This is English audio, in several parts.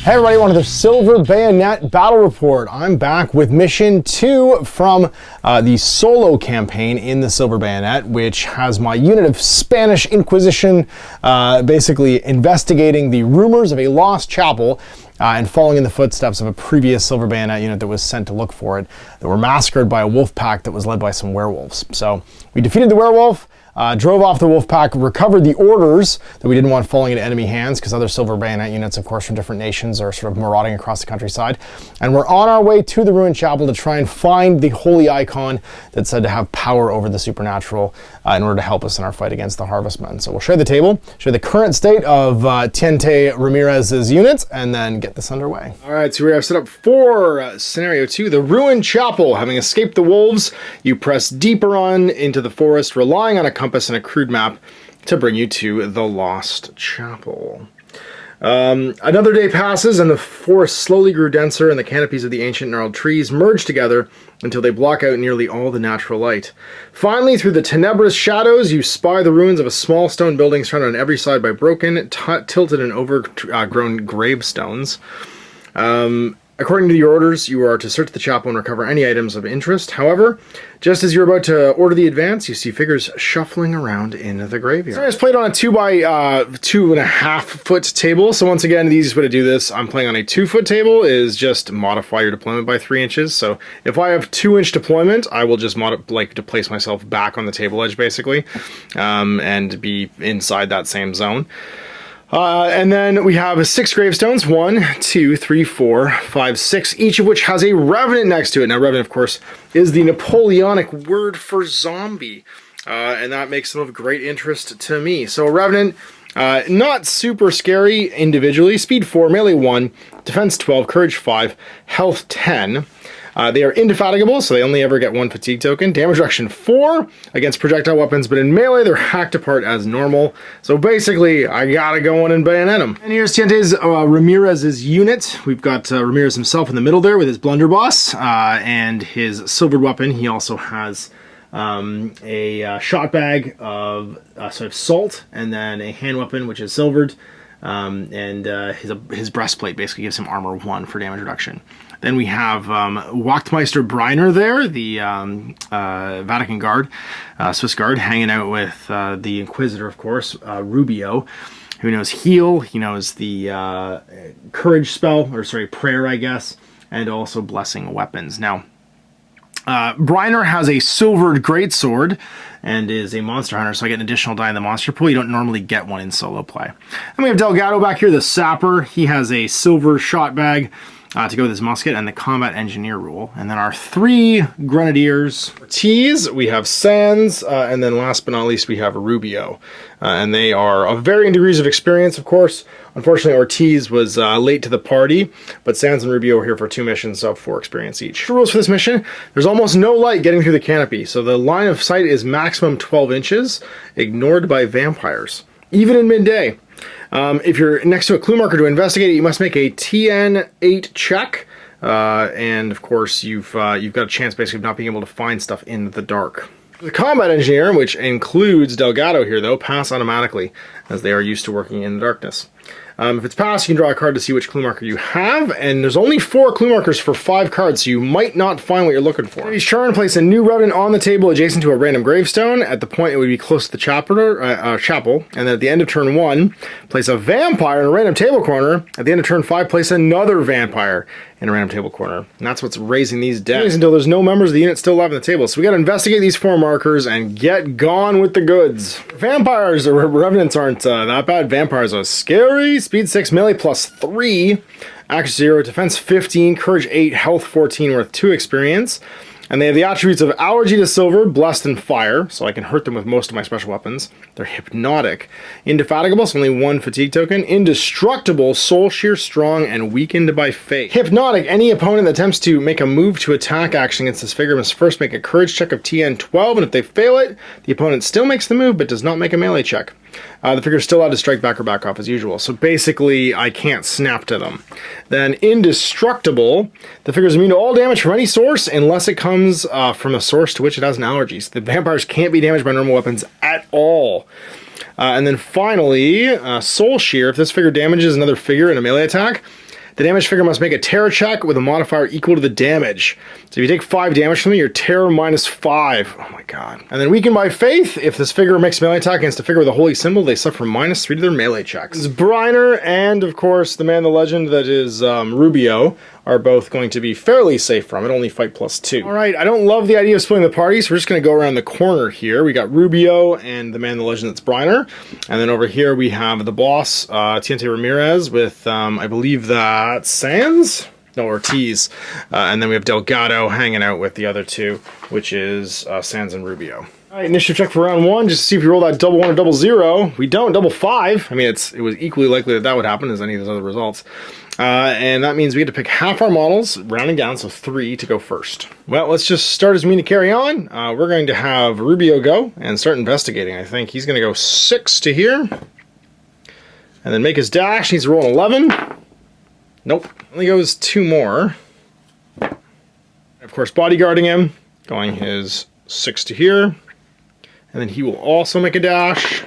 Hey everybody, welcome to the Silver Bayonet Battle Report. I'm back with Mission 2 from the solo campaign in the Silver Bayonet, which has my unit of Spanish Inquisition basically investigating the rumors of a lost chapel and following in the footsteps of a previous Silver Bayonet unit that was sent to look for it, that were massacred by a wolf pack that was led by some werewolves. So we defeated the werewolf, drove off the wolf pack, recovered the orders that we didn't want falling into enemy hands, because other Silver Bayonet units, of course, from different nations are sort of marauding across the countryside. And we're on our way to the ruined chapel to try and find the holy icon that's said to have power over the supernatural in order to help us in our fight against the Harvestmen. So we'll share the table, share the current state of Teniente Ramirez's units, and then get this underway. All right, so we have set up for scenario 2, the ruined chapel. Having escaped the wolves, you press deeper on into the forest, relying on a compass and a crude map to bring you to the lost chapel. Another day passes and the forest slowly grew denser, and the canopies of the ancient gnarled trees merged together until they block out nearly all the natural light. Finally, through the tenebrous shadows, you spy the ruins of a small stone building surrounded on every side by broken, tilted and overgrown gravestones. According to your orders, you are to search the chapel and recover any items of interest. However, just as you're about to order the advance, you see figures shuffling around in the graveyard. So I just played on a 2 by 2.5 foot table. So once again, the easiest way to do this, I'm playing on a 2 foot table, is just modify your deployment by 3 inches. So if I have 2-inch deployment, I will just to place myself back on the table edge, basically, and be inside that same zone. And then we have 6 gravestones, 1, 2, 3, 4, 5, 6, each of which has a revenant next to it. Now, revenant, of course, is the Napoleonic word for zombie, and that makes them of great interest to me. So a revenant, not super scary individually, speed 4, melee 1, defense 12, courage 5, health 10. They are indefatigable, so they only ever get 1 fatigue token. Damage reduction 4 against projectile weapons, but in melee, they're hacked apart as normal. So basically, I gotta go in and bayonet them. And here's Teniente Ramirez's unit. We've got Ramirez himself in the middle there with his blunderbuss and his silvered weapon. He also has a shot bag of sort of salt, and then a hand weapon, which is silvered. And his breastplate basically gives him armor 1 for damage reduction. Then we have Wachtmeister Briner there, the Vatican guard, Swiss guard, hanging out with the Inquisitor, of course, Rubio, who knows heal. He knows the courage spell, or sorry, prayer, I guess, and also blessing weapons. Now, Briner has a silvered greatsword and is a monster hunter, so I get an additional die in the monster pool. You don't normally get one in solo play. And we have Delgado back here, the sapper. He has a silver shot bag to go with his musket and the combat engineer rule. And then our 3 grenadiers. Ortiz, we have Sands, and then last but not least, we have Rubio. And they are of varying degrees of experience, of course. Unfortunately, Ortiz was late to the party, but Sands and Rubio are here for 2 missions, so 4 experience each. The rules for this mission: there's almost no light getting through the canopy, so the line of sight is maximum 12 inches, ignored by vampires, even in midday. If you're next to a clue marker to investigate it, you must make a TN8 check, and of course you've got a chance basically of not being able to find stuff in the dark. The combat engineer, which includes Delgado here though, pass automatically, as they are used to working in the darkness. If it's passed, you can draw a card to see which clue marker you have, and there's only 4 clue markers for 5 cards, so you might not find what you're looking for. Each turn, place a new revenant on the table adjacent to a random gravestone. At the point it would be close to the chapel, and then at the end of turn 1, place a vampire in a random table corner. At the end of turn 5, place another vampire in a random table corner. And that's what's raising these decks until there's no members of the unit still alive on the table. So we gotta investigate these 4 markers and get gone with the goods. Vampires, or revenants, aren't that bad. Vampires are scary. Speed 6, melee plus 3, accuracy 0, defense 15, courage 8, health 14, worth 2 experience. And they have the attributes of allergy to silver, blessed, and fire, so I can hurt them with most of my special weapons. They're hypnotic. Indefatigable, so only 1 fatigue token. Indestructible, soul shear strong, and weakened by fate. Hypnotic, any opponent that attempts to make a move to attack action against this figure must first make a courage check of TN 12, and if they fail it, the opponent still makes the move, but does not make a melee check. The figure's still allowed to strike back or back off as usual, so basically I can't snap to them. Then indestructible, the figure's immune to all damage from any source unless it comes from a source to which it has an allergy. So the vampires can't be damaged by normal weapons at all. And then finally, Soul Shear. If this figure damages another figure in a melee attack, The damage figure must make a terror check with a modifier equal to the damage. So if you take 5 damage from me, you're terror -5. Oh my god. And then weakened by faith, if this figure makes a melee attack against a figure with a holy symbol, they suffer -3 to their melee checks. It's Briner and, of course, the man, the legend that is Rubio are both going to be fairly safe from it, only fight +2. Alright, I don't love the idea of splitting the party, so we're just going to go around the corner here. We got Rubio and the man, the legend that's Briner. And then over here we have the boss, Tiente Ramirez with, I believe that's Sands? No, Ortiz. And then we have Delgado hanging out with the other two, which is Sands and Rubio. Alright, initiative check for round 1, just to see if we roll that double 1 or double 0. We don't, double 5. I mean, it was equally likely that that would happen as any of those other results. And that means we get to pick half our models, rounding down, so 3 to go first. Well, let's just start as mean to carry on. We're going to have Rubio go and start investigating, I think. He's going to go 6 to here. And then make his dash. He needs to roll an 11. Nope. Only goes 2 more. Of course, bodyguarding him, going his 6 to here. And then he will also make a dash.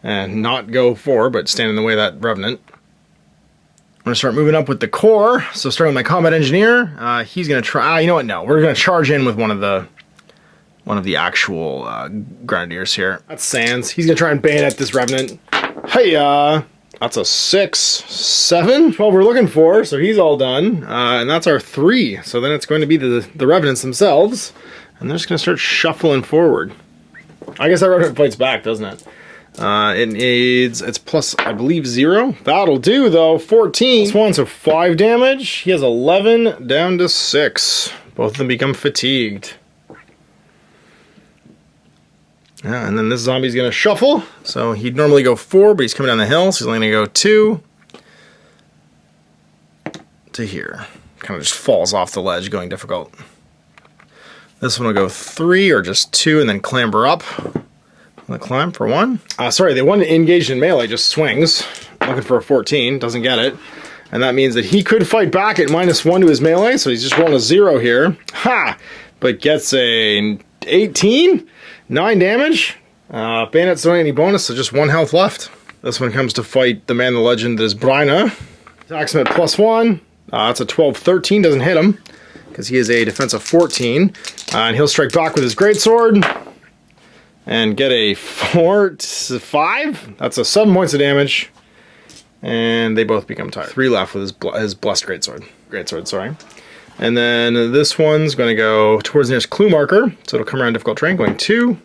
And not go 4, but stand in the way of that Revenant. I'm going to start moving up with the core. So starting with my combat engineer, he's going to try... you know what? No, we're going to charge in with one of the actual grenadiers here. That's Sands. He's going to try and bayonet this Revenant. Hey, that's a 6, 7. 12 we're looking for, so he's all done. And that's our 3. So then it's going to be the Revenants themselves. And they're just going to start shuffling forward. I guess that Revenant fights back, doesn't it? It's plus, I believe, 0. That'll do, though. 14. This one, so 5 damage. He has 11 down to 6. Both of them become fatigued. Yeah, and then this zombie's going to shuffle. So he'd normally go 4, but he's coming down the hill, so he's only going to go 2 to here. Kind of just falls off the ledge, going difficult. This one will go 3 or just 2 and then clamber up. The climb for 1. Sorry, the one engaged in melee just swings. Looking for a 14, doesn't get it. And that means that he could fight back at -1 to his melee, so he's just rolling a 0 here. Ha! But gets a 18, 9 damage. Bayonets don't have any bonus, so just 1 health left. This one comes to fight the man, the legend, that is Brina. Attacks him at +1. That's a 12, 13, doesn't hit him, because he is a defensive 14. And he'll strike back with his greatsword. And get a 4 to 5. That's a 7 points of damage. And they both become tired. 3 left with his blessed greatsword, sorry. And then this one's going to go towards the nearest clue marker. So it'll come around difficult terrain, going 2.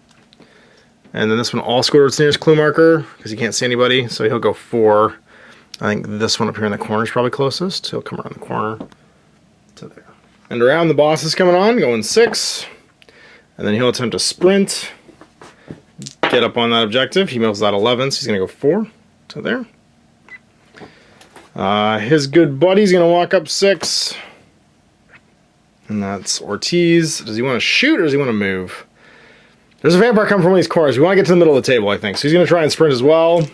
And then this one also goes towards the nearest clue marker, because he can't see anybody. So he'll go 4. I think this one up here in the corner is probably closest. So he'll come around the corner to there. And around the boss is coming on, going 6. And then he'll attempt to sprint. Get up on that objective. He mills that 11, so he's going to go 4 to there. His good buddy's going to walk up 6. And that's Ortiz. Does he want to shoot or does he want to move? There's a vampire coming from one of these corners. We want to get to the middle of the table, I think. So he's going to try and sprint as well.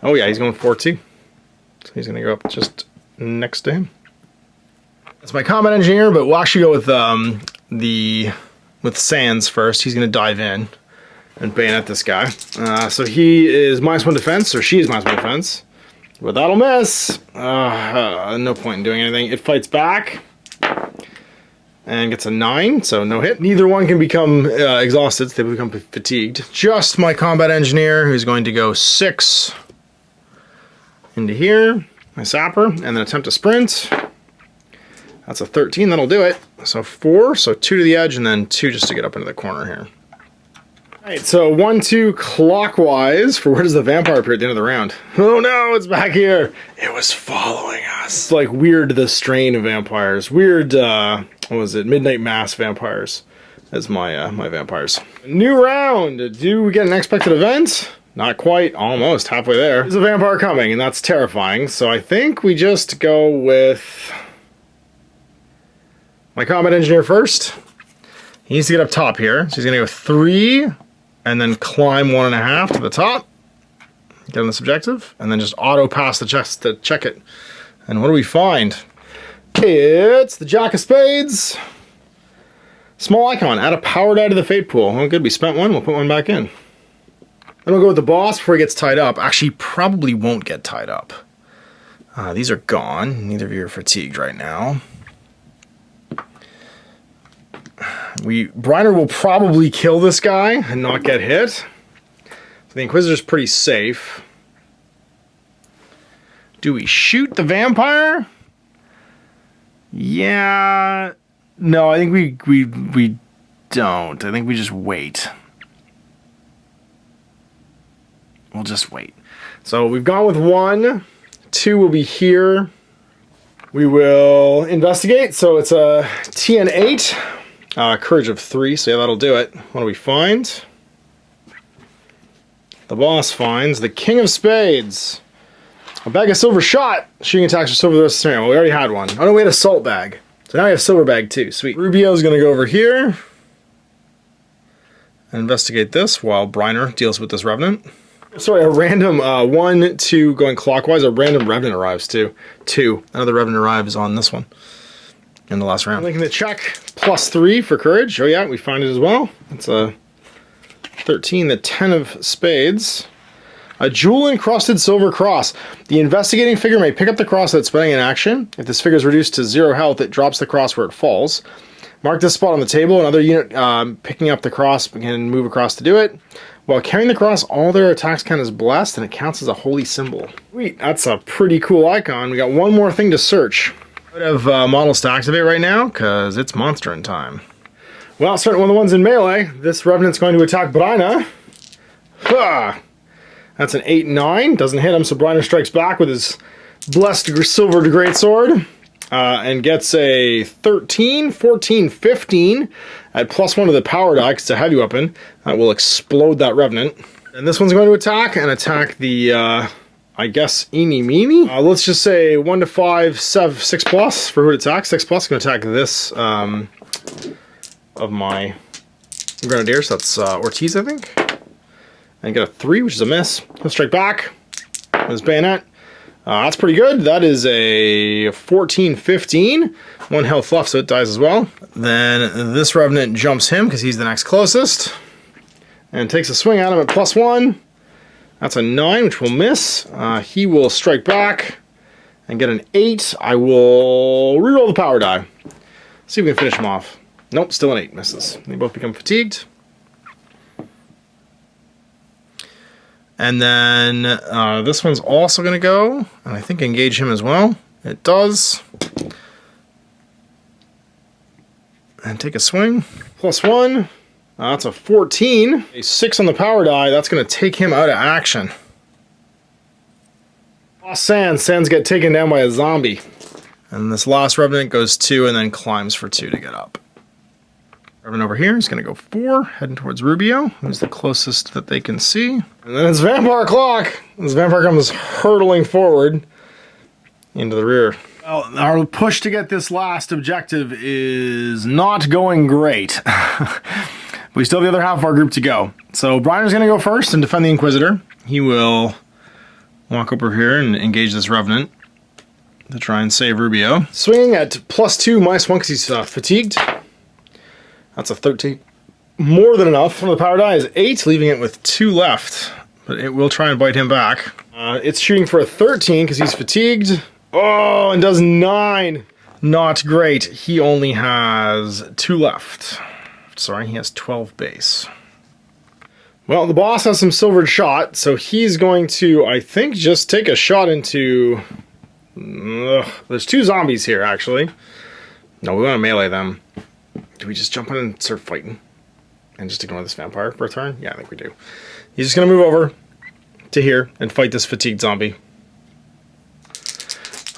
Oh yeah, he's going 4-2. So he's going to go up just next to him. That's my combat engineer, but we'll actually go with Sands first. He's going to dive in and bayonet this guy. So he is -1 defense, or she is -1 defense. But that'll miss. No point in doing anything. It fights back. And gets a 9, so no hit. Neither one can become exhausted, so they become fatigued. Just my combat engineer, who's going to go 6 into here. My sapper, and then attempt to sprint. That's a 13, that'll do it. So 4, so 2 to the edge, and then 2 just to get up into the corner here. Alright, so 1, 2 clockwise for where does the vampire appear at the end of the round? Oh no, it's back here! It was following us. It's like Weird the Strain of vampires. Weird, what was it? Midnight Mass vampires. That's my my vampires. New round! Do we get an unexpected event? Not quite, almost, halfway there. There's a vampire coming, and that's terrifying. So I think we just go with my combat engineer first. He needs to get up top here. So he's gonna go 3. And then climb 1.5 to the top. Get on this objective. And then just auto pass the chest to check it. And what do we find? It's the Jack of Spades. Small icon. Add a power die to the fate pool. Oh, good. We spent 1. We'll put 1 back in. Then we'll go with the boss before he gets tied up. Actually, he probably won't get tied up. These are gone. Neither of you are fatigued right now. Briner will probably kill this guy and not get hit. So the Inquisitor's pretty safe. Do we shoot the vampire? Yeah. No, I think we don't. I think we just wait. We'll just wait. So we've gone with 1. 2 will be here. We will investigate. So it's a TN 8. Courage of 3, so yeah, that'll do it. What do we find? The boss finds the King of Spades. A bag of silver shot. Shooting attacks are silver the rest of the scenario. Well, we already had one. Oh no, we had a salt bag. So now we have silver bag too. Sweet. Rubio's gonna go over here and investigate this while Briner deals with this Revenant. Sorry, a random 1, 2 going clockwise. A random Revenant arrives too. 2. Another Revenant arrives on this one. In the last round. Linking the check, +3 for courage. Oh yeah, we find it as well. It's a 13, the 10 of spades. A jewel-encrusted silver cross. The investigating figure may pick up the cross that's spending in action. If this figure is reduced to 0 health, it drops the cross where it falls. Mark this spot on the table. Another unit picking up the cross can move across to do it. While carrying the cross, all their attacks count as blessed, and it counts as a holy symbol. Sweet, that's a pretty cool icon. We got one more thing to search. I have models to activate right now, because it's monstering time. Well, starting one of the ones in melee, this Revenant's going to attack Briner. Ha! That's an 8-9, doesn't hit him, so Briner strikes back with his blessed silver greatsword, and gets a 13, 14, 15 at +1 to the power die, because it's a heavy weapon. That will explode that Revenant. And this one's going to attack the, I guess, eeny meeny. Let's just say 1 to 5, 6+ for who it attacks. 6+ going to attack this of my Grenadiers. That's Ortiz, I think. And get a 3, which is a miss. He'll strike back with his bayonet. That's pretty good. That is a 14, 15. 1 health left, so it dies as well. Then this Revenant jumps him because he's the next closest. And takes a swing at him at +1. That's a 9, which will miss. He will strike back and get an 8. I will reroll the power die. See if we can finish him off. Nope, still an 8. Misses. They both become fatigued. And then this one's also going to go, and I think engage him as well. It does. And take a swing. +1. That's a 14. A 6 on the power die. That's going to take him out of action. Lost Sands. Sands get taken down by a zombie. And this last Revenant goes 2 and then climbs for 2 to get up. Revenant over here is going to go 4, heading towards Rubio, who's the closest that they can see. And then it's Vampire Clock. This Vampire comes hurtling forward into the rear. Well, our push to get this last objective is not going great. We still have the other half of our group to go. So Briner's going to go first and defend the Inquisitor. He will walk over here and engage this Revenant to try and save Rubio. Swinging at +2, -1 because he's fatigued. That's a 13. More than enough. From the power die is 8, leaving it with 2 left. But it will try and bite him back. It's shooting for a 13 because he's fatigued. Oh, and does 9. Not great. He only has 2 left. Sorry, he has 12 base. Well, the boss has some silvered shot, so he's going to, I think, just take a shot into... there's 2 zombies here, actually. No, we want to melee them. Do we just jump in and start fighting? And just ignore this vampire for a turn? Yeah, I think we do. He's just going to move over to here and fight this fatigued zombie.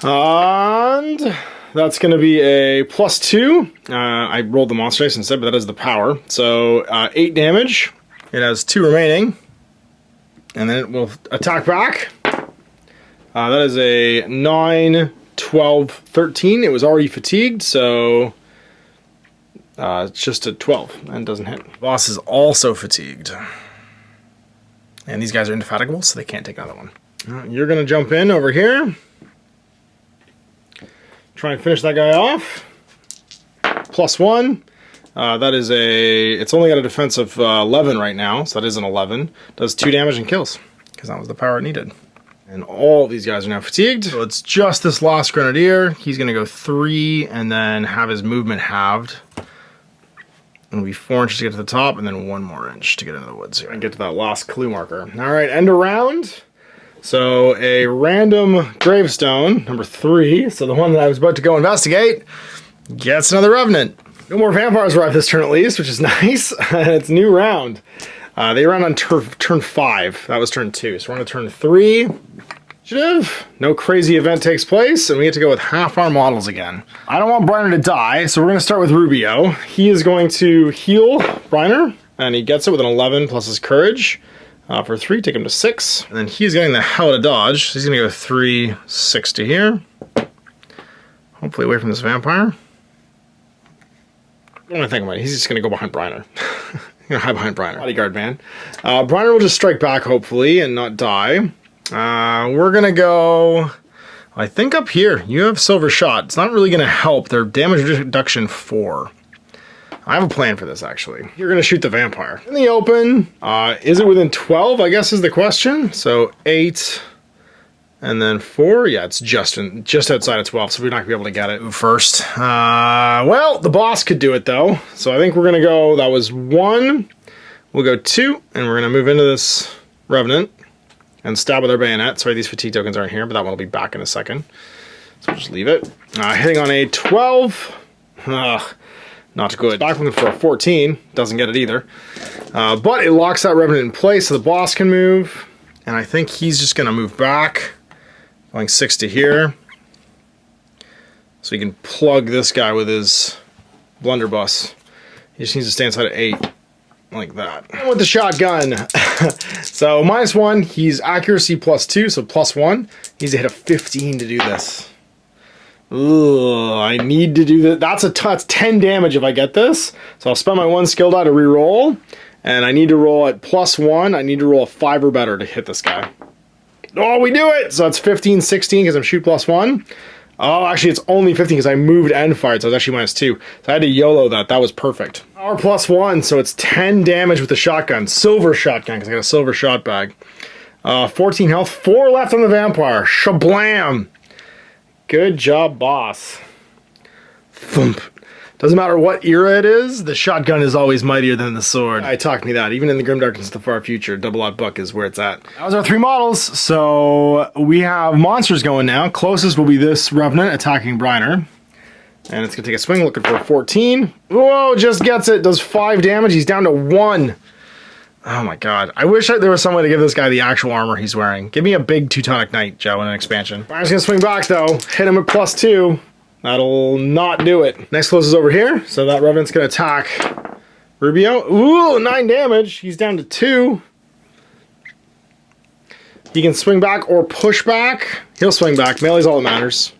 And that's going to be a +2. I rolled the monster dice instead, but that is the power. So 8 damage. It has 2 remaining. And then it will attack back. That is a 9, 12, 13. It was already fatigued, so... it's just a 12 and doesn't hit. The boss is also fatigued. And these guys are indefatigable, so they can't take another one. You're going to jump in over here. Try and finish that guy off. +1. That is a... It's only got a defense of 11 right now, so that is an 11. Does 2 damage and kills, because that was the power it needed. And all these guys are now fatigued. So it's just this last grenadier. He's gonna go 3 and then have his movement halved. It'll be 4 inches to get to the top and then 1 more inch to get into the woods here. And get to that last clue marker. All right, end around. So a random gravestone, number 3. So the one that I was about to go investigate gets another revenant. No more vampires arrive this turn at least, which is nice. It's new round. They ran on turn 5. That was turn 2. So we're on to turn 3. No crazy event takes place, and we get to go with half our models again. I don't want Briner to die, so we're going to start with Rubio. He is going to heal Briner, and he gets it with an 11 plus his courage. For 3, take him to 6. And then he's getting the hell out of dodge. So he's going to go 3, 6 to here. Hopefully away from this vampire. I don't want to think about it. He's just going to go behind Briner. Gonna hide behind Briner. Bodyguard man. Briner will just strike back, hopefully, and not die. We're gonna go, I think up here. You have silver shot. It's not really gonna help. Their damage reduction 4. I have a plan for this, actually. You're gonna shoot the vampire. In the open, is it within 12, I guess is the question. So 8, and then 4. Yeah, it's just outside of 12, so we're not gonna be able to get it first. Well, the boss could do it, though. So I think we're gonna go, that was 1. We'll go 2, and we're gonna move into this Revenant and stab with our bayonet. Sorry, these fatigue tokens aren't here, but that one will be back in a second. So we'll just leave it. Hitting on a 12. Not good. Back looking for a 14. Doesn't get it either. But it locks that Revenant in place so the boss can move. And I think he's just going to move back. Going 6 to here. So he can plug this guy with his blunderbuss. He just needs to stay inside of 8. Like that. And with the shotgun. So -1, he's accuracy +2, so +1. He needs to hit a 15 to do this. Ugh, I need to do that. That's 10 damage if I get this. So I'll spend my 1 skill die to re-roll. And I need to roll at +1. I need to roll a 5 or better to hit this guy. Oh, we do it! So it's 15, 16 because I'm shoot +1. Oh, actually, it's only 15 because I moved and fired, so it's actually -2. So I had to YOLO that. That was perfect. Power +1, so it's 10 damage with the shotgun. Silver shotgun, because I got a silver shot bag. 14 health, 4 left on the vampire. Shablam! Good job, boss. Thump. Doesn't matter what era it is, the shotgun is always mightier than the sword. I talk me that. Even in the grim darkness of the far future, double-aught buck is where it's at. That was our 3 models. So we have monsters going now. Closest will be this Revenant attacking Briner. And it's going to take a swing, looking for a 14. Whoa, just gets it. Does 5 damage. He's down to 1. Oh my god. I wish there was some way to give this guy the actual armor he's wearing. Give me a big Teutonic Knight, Joe, in an expansion. Briner's going to swing back, though. Hit him at +2. That'll not do it. Next close is over here, so that Revenant's gonna attack Rubio. Ooh, 9 damage. He's down to 2. He can swing back or push back. He'll swing back. Melee's all that matters.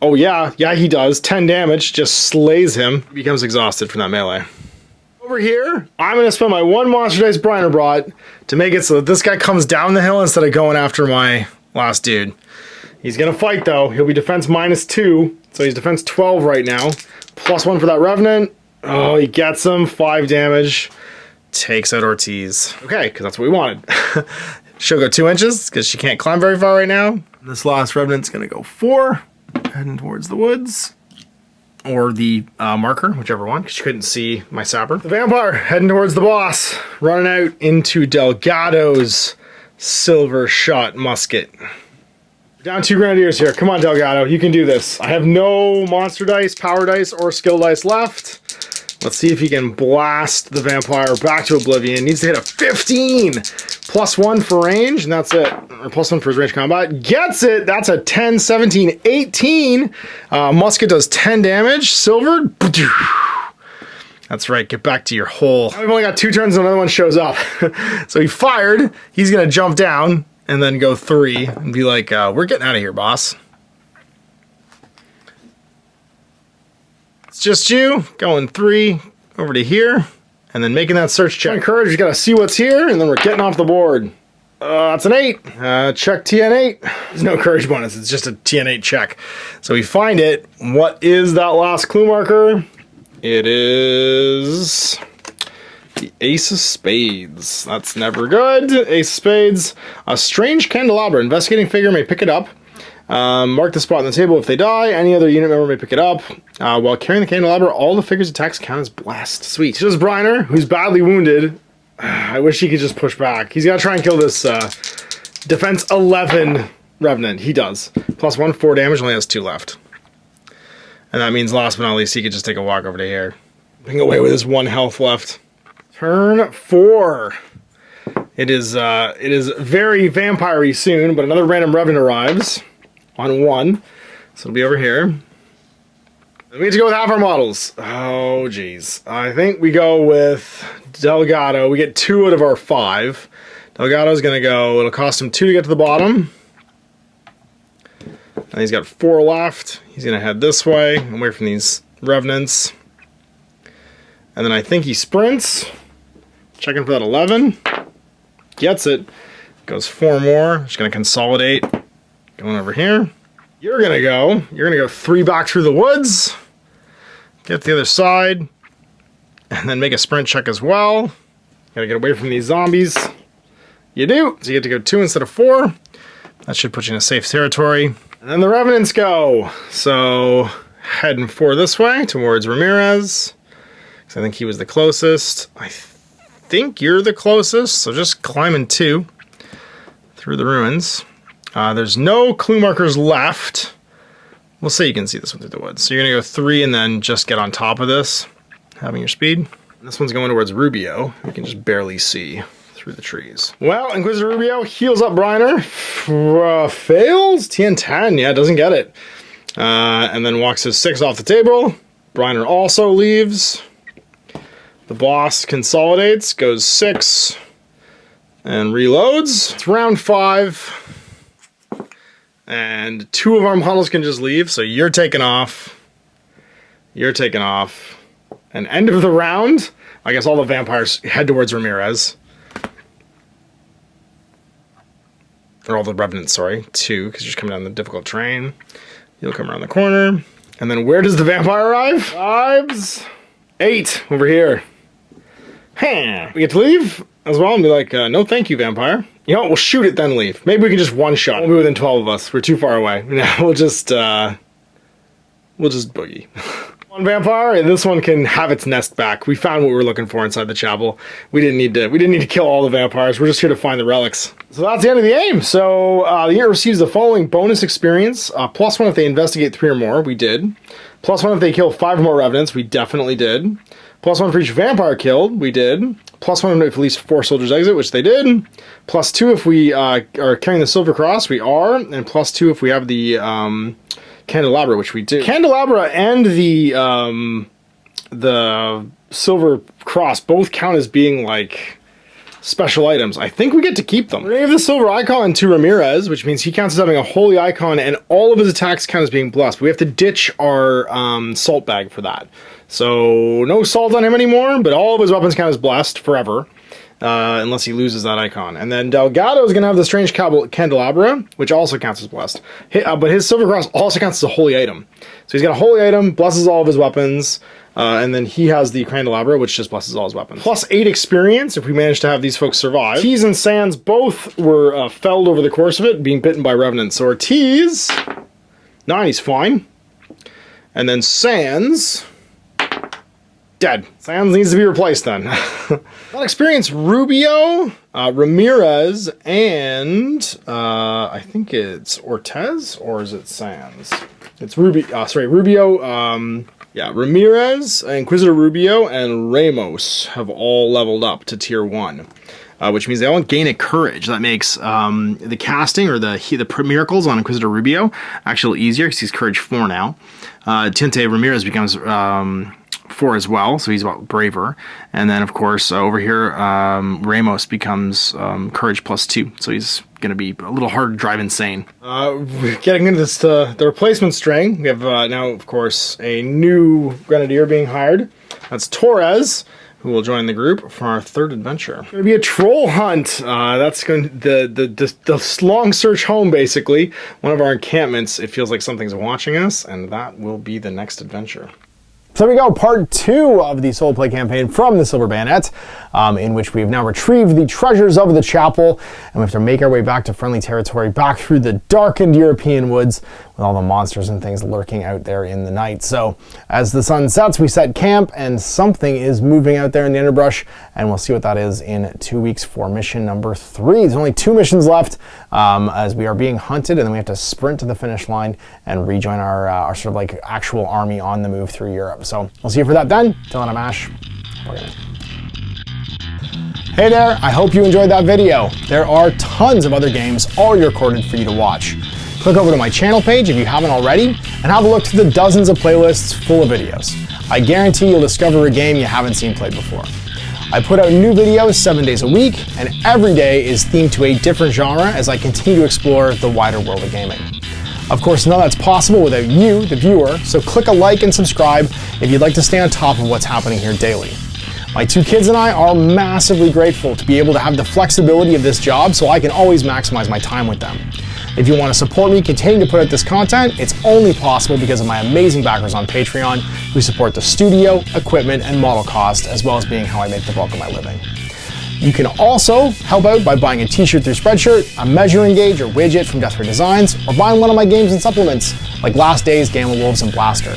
Oh yeah, he does. 10 damage, just slays him. He becomes exhausted from that melee. Over here, I'm gonna spend my 1 monster dice Briner brought to make it so that this guy comes down the hill instead of going after my last dude. He's gonna fight though. He'll be defense -2. So he's defense 12 right now. +1 for that Revenant. Oh, he gets him. 5 damage. Takes out Ortiz. Okay, because that's what we wanted. She'll go 2 inches because she can't climb very far right now. This last Revenant's gonna go 4. Heading towards the woods. Or the marker, whichever one, because she couldn't see my sapper. The vampire heading towards the boss. Running out into Delgado's silver shot musket. Down 2 grenadiers here. Come on, Delgado. You can do this. I have no monster dice, power dice, or skill dice left. Let's see if he can blast the vampire back to oblivion. Needs to hit a 15. +1 for range, and that's it. Or +1 for his range combat. Gets it. That's a 10, 17, 18. Musket does 10 damage. Silver. That's right. Get back to your hole. We've only got 2 turns and another one shows up. So he fired. He's going to jump down. And then go 3 and be like, we're getting out of here, boss. It's just you going 3 over to here and then making that search check. Courage, you gotta see what's here and then we're getting off the board. That's an 8. Check TN8. There's no courage bonus, it's just a TN8 check. So we find it. What is that last clue marker? It is the Ace of Spades. That's never good. Ace of Spades. A strange candelabra. Investigating figure may pick it up. Mark the spot on the table if they die. Any other unit member may pick it up. While carrying the candelabra, all the figure's attacks count as blessed. Sweet. Here's Briner, who's badly wounded. I wish he could just push back. He's got to try and kill this defense 11 Revenant. He does. +1, 4 damage, only has 2 left. And that means last but not least, he could just take a walk over to here. Getting away with his 1 health left. Turn 4. It is very vampire-y soon, but another random Revenant arrives on 1. So it'll be over here. We get to go with half our models. Oh, geez. I think we go with Delgado. We get 2 out of our 5. Delgado's going to go. It'll cost him 2 to get to the bottom. And he's got 4 left. He's going to head this way, away from these Revenants. And then I think he sprints. Checking for that 11. Gets it. Goes 4 more. Just going to consolidate. Going over here. You're going to go 3 back through the woods. Get to the other side. And then make a sprint check as well. Got to get away from these zombies. You do. So you get to go 2 instead of 4. That should put you in a safe territory. And then the Revenants go. So heading 4 this way towards Ramirez. Because I think he was the closest. I think you're the closest. So just climbing 2 through the ruins. There's no clue markers left. We'll say you can see this one through the woods. So you're going to go 3 and then just get on top of this, having your speed. And this one's going towards Rubio. You can just barely see through the trees. Well, Inquisitor Rubio heals up Briner. Fails? TN10. Yeah, doesn't get it. And then walks his 6 off the table. Briner also leaves. The boss consolidates, goes 6, and reloads. It's round 5. And 2 of our models can just leave, so you're taking off. You're taking off. And end of the round, I guess all the vampires head towards Ramirez. Or all the Revenants, sorry. 2, because you're just coming down the difficult terrain. You'll come around the corner. And then where does the vampire arrive? 5s. 8, over here. We get to leave as well and be like, no thank you, vampire. You know what, we'll shoot it then leave. Maybe we can just one-shot. We'll be within 12 of us. We're too far away. Now we'll just boogie. One vampire, and this one can have its nest back. We found what we were looking for inside the chapel. We didn't need to kill all the vampires. We're just here to find the relics. So that's the end of the game. So the unit receives the following bonus experience. +1 if they investigate 3 or more. We did. +1 if they kill 5 or more Revenants. We definitely did. +1 for each vampire killed. We did. +1 if at least 4 soldiers exit, which they did. +2 if we are carrying the Silver Cross, we are. And +2 if we have the Candelabra, which we do. Candelabra and the Silver Cross both count as being like special items. I think we get to keep them. We're going to give the Silver Icon to Ramirez, which means he counts as having a Holy Icon and all of his attacks count as being blessed. But we have to ditch our salt bag for that. So no salt on him anymore, but all of his weapons count as blessed forever. Unless he loses that icon. And then Delgado is going to have the Strange Candelabra, which also counts as blessed. But his Silver Cross also counts as a holy item. So he's got a holy item, blesses all of his weapons, and then he has the Candelabra, which just blesses all his weapons. +8 experience if we manage to have these folks survive. Ortiz and Sands both were felled over the course of it, being bitten by Revenants. So Ortiz, 9, he's fine. And then Sands, dead. Sands needs to be replaced then. That experience, Rubio, Ramirez, and I think it's Ortez, or is it Sands? It's Rubio, yeah, Ramirez, Inquisitor Rubio, and Ramos have all leveled up to tier 1. Which means they all gain a courage. That makes the casting or the miracles on Inquisitor Rubio actually easier because he's courage 4 now. Tinte Ramirez becomes 4 as well, so he's about braver. And then, of course, over here, Ramos becomes courage +2, so he's going to be a little hard to drive insane. Getting into this, the replacement string, we have now, of course, a new Grenadier being hired. That's Torres, who will join the group for our 3rd adventure. It's going to be a troll hunt. That's going to the long search home, basically. One of our encampments. It feels like something's watching us, and that will be the next adventure. So there we go, part 2 of the solo play campaign from the Silver Bayonet, in which we have now retrieved the treasures of the chapel, and we have to make our way back to friendly territory, back through the darkened European woods, with all the monsters and things lurking out there in the night. So as the sun sets, we set camp, and something is moving out there in the underbrush, and we'll see what that is in 2 weeks for mission number 3. There's only 2 missions left, as we are being hunted, and then we have to sprint to the finish line and rejoin our sort of like actual army on the move through Europe. So we'll see you for that then. Till then, I'm Ash. Hey there, I hope you enjoyed that video. There are tons of other games already recorded for you to watch. Click over to my channel page if you haven't already, and have a look through the dozens of playlists full of videos. I guarantee you'll discover a game you haven't seen played before. I put out new videos 7 days a week, and every day is themed to a different genre as I continue to explore the wider world of gaming. Of course, none of that's possible without you, the viewer, so click a like and subscribe if you'd like to stay on top of what's happening here daily. My 2 kids and I are massively grateful to be able to have the flexibility of this job so I can always maximize my time with them. If you want to support me continuing to put out this content, it's only possible because of my amazing backers on Patreon who support the studio, equipment, and model cost, as well as being how I make the bulk of my living. You can also help out by buying a t-shirt through Spreadshirt, a measuring gauge or widget from Death Ray Designs, or buying one of my games and supplements, like Last Days, Gamma Wolves, and Blaster.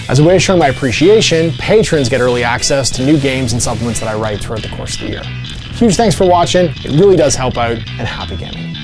As a way of showing my appreciation, patrons get early access to new games and supplements that I write throughout the course of the year. Huge thanks for watching, it really does help out, and happy gaming.